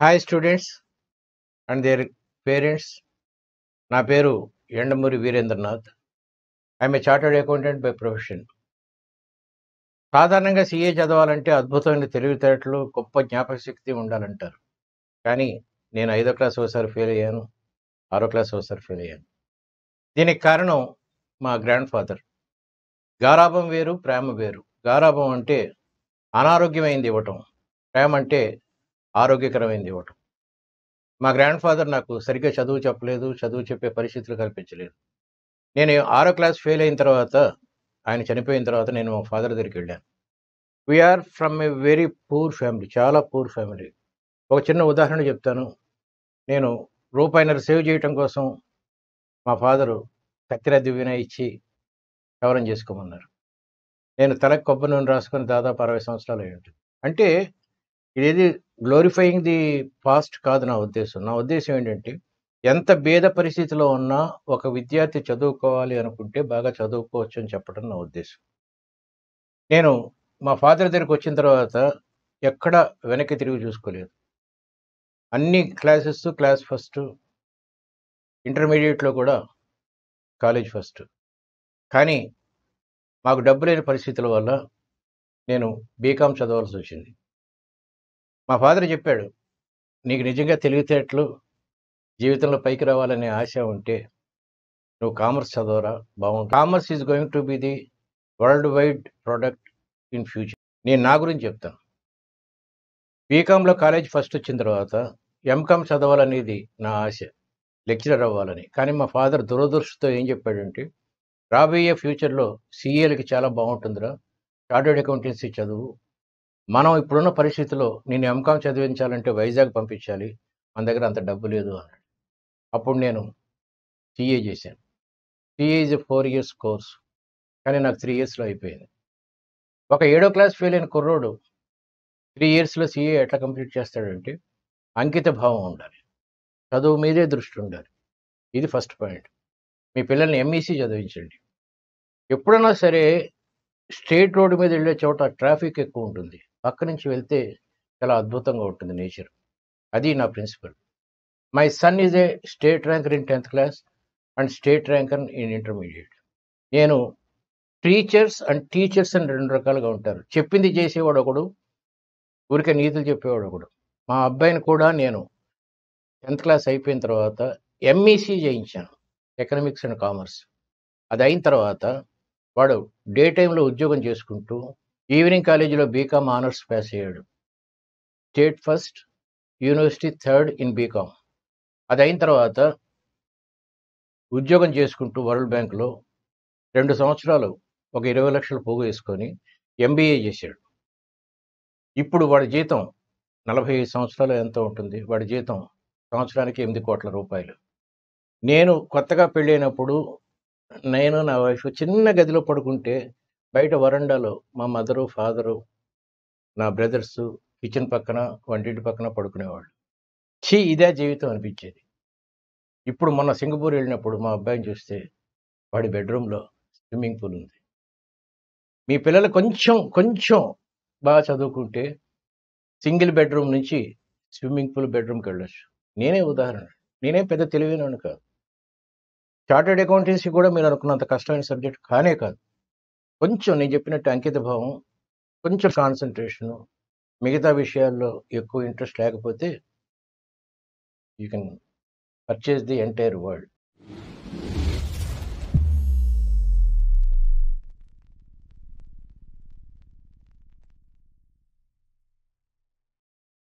Hi students and their parents. నా పేరు Yandamuri Veerendranath. I'm a chartered accountant by profession. సాధారణంగా CA చదవాలంటే అద్భుతమైన తెలివితేటలు, గొప్ప జ్ఞాపక శక్తి ఉండాలంటారు. కానీ నేను 5వ క్లాస్ ఒకసారి ఫెయిల్ అయ్యాను, 6వ క్లాస్ ఒకసారి ఫెయిల్ అయ్యాను. దీనికి కారణం మా గ్రాండ్ ఫాదర్. గారాబం వేరు, ప్రేమ వేరు. గారాబం అంటే అనారోగ్యమైంది ఇవ్వటం, ప్రేమ అంటే ఆరోగ్యకరమైనది ఇవ్వటం. మా గ్రాండ్ ఫాదర్ నాకు సరిగ్గా చదువు చెప్పలేదు, చదువు చెప్పే పరిస్థితులు కల్పించలేదు. నేను 6వ క్లాస్ ఫెయిల్ అయిన తర్వాత, ఆయన చనిపోయిన తర్వాత నేను మా ఫాదర్ దగ్గరికి వెళ్ళాను. We are from a very poor family, చాలా పూర్ ఫ్యామిలీ. ఒక చిన్న ఉదాహరణ చెప్తాను. నేను రూపాయిన్నర సేవ్ చేయటం కోసం మా ఫాదరు కత్తిర దివ్యన ఇచ్చి క్షవరం చేసుకోమన్నారు. నేను తలకు కొబ్బరి నూనె రాసుకొని దాదాపు 60 సంవత్సరాలు అయి ఉంటుంది. అంటే ఇదేది గ్లోరిఫైయింగ్ ది పాస్ట్ కాదు నా ఉద్దేశం. నా ఉద్దేశం ఏంటంటే, ఎంత భేద పరిస్థితిలో ఉన్నా ఒక విద్యార్థి చదువుకోవాలి అనుకుంటే బాగా చదువుకోవచ్చు అని చెప్పడం నా ఉద్దేశం. నేను మా ఫాదర్ దగ్గరికి వచ్చిన తర్వాత ఎక్కడ వెనక్కి తిరిగి చూసుకోలేదు. అన్ని క్లాసెస్ క్లాస్ ఫస్ట్, ఇంటర్మీడియట్లో కూడా కాలేజ్ ఫస్ట్. కానీ మాకు డబ్బు లేని పరిస్థితుల వల్ల నేను బీకామ్ చదవాల్సి వచ్చింది. మా ఫాదర్ చెప్పాడు, నీకు నిజంగా తెలివితేటలు, జీవితంలో పైకి రావాలనే ఆశ ఉంటే నువ్వు కామర్స్ చదవరా, బాగుంటుంది. Commerce is going to be the world wide product in future. నేను నా గురించి చెప్తాను. బీకామ్లో కాలేజ్ ఫస్ట్ వచ్చిన తర్వాత ఎంకామ్ చదవాలనేది నా ఆశ, లెక్చరర్ అవ్వాలని. కానీ మా ఫాదర్ దురదృష్టంతో ఏం చెప్పాడంటే, రాబోయే ఫ్యూచర్లో సీఏలకి చాలా బాగుంటుందిరా, చార్టర్డ్ అకౌంటెన్సీ చదువు, మనం ఇప్పుడున్న పరిస్థితిలో నేను ఎంకామ్ చదివించాలంటే వైజాగ్ పంపించాలి, మన దగ్గర అంత డబ్బు లేదు అన్నాడు. అప్పుడు నేను సీఏ చేశాను. సీఏ ఈజ్ 4 years కోర్స్, కానీ నాకు 3 yearsలో అయిపోయింది. ఒక 7వ క్లాస్ ఫెయిల్ అయిన కుర్రోడు 3 yearsలో సీఏ ఎట్లా కంప్లీట్ చేస్తాడంటే, అంకిత భావం ఉండాలి, చదువు మీదే దృష్టి ఉండాలి. ఇది ఫస్ట్ పాయింట్. మీ పిల్లల్ని ఎంఈసీ చదివించండి. ఎప్పుడైనా సరే స్ట్రేట్ రోడ్డు మీద వెళ్ళే చోట ట్రాఫిక్ ఎక్కువ ఉంటుంది, పక్క నుంచి వెళ్తే చాలా అద్భుతంగా ఉంటుంది నేచర్. అది నా principle. My son is a state ranker in 10th class and state ranker in intermediate. నేను టీచర్స్ అండ్ టీచర్స్ అని 2 రకాలుగా ఉంటారు. చెప్పింది చేసేవాడు ఒకడు, ఊరికే నీతులు చెప్పేవాడు ఒకడు. మా అబ్బాయిని కూడా నేను 10th క్లాస్ అయిపోయిన తర్వాత ఎంఈసీ చేయించాను, ఎకనామిక్స్ అండ్ కామర్స్. అది అయిన తర్వాత వాడు డే టైంలో ఉద్యోగం చేసుకుంటూ ఈవినింగ్ కాలేజీలో బీకామ్ ఆనర్స్ పాస్ అయ్యాడు. State first, university 3rd in B Com. అది అయిన తర్వాత ఉద్యోగం చేసుకుంటూ వరల్డ్ బ్యాంకులో 2 సంవత్సరాలు ఒక 20 లక్షలు పోగు వేసుకొని ఎంబీఏ చేశాడు. ఇప్పుడు వాడి జీతం 45 సంవత్సరాలు ఎంత ఉంటుంది, వాడి జీతం సంవత్సరానికి 8 కోట్ల రూపాయలు. నేను కొత్తగా పెళ్ళైనప్పుడు నేను నా వైఫ్ చిన్న గదిలో పడుకుంటే బయట వరండాలో మా మదరు, ఫాదరు, నా బ్రదర్స్ కిచెన్ పక్కన, వంటింటి పక్కన పడుకునేవాళ్ళు. ఇదే జీవితం అనిపించేది. ఇప్పుడు మొన్న సింగపూర్ వెళ్ళినప్పుడు మా అబ్బాయిని చూస్తే వాడి బెడ్రూమ్లో స్విమ్మింగ్ పూల్ ఉంది. మీ పిల్లలు కొంచెం కొంచెం బాగా చదువుకుంటే సింగిల్ బెడ్రూమ్ నుంచి స్విమ్మింగ్ పూల్ బెడ్రూమ్కి వెళ్ళొచ్చు. నేనే ఉదాహరణ. నేనే పెద్ద తెలివైనవాడిని కాదు. చార్టర్డ్ అకౌంటెన్సీ కూడా మీరు అనుకున్నంత కష్టమైన సబ్జెక్ట్ కానే కాదు. కొంచెం నేను చెప్పినట్టు అంకిత భావం, కొంచెం కాన్సన్ట్రేషను, మిగతా విషయాల్లో ఎక్కువ ఇంట్రెస్ట్ లేకపోతే you can purchase the entire world.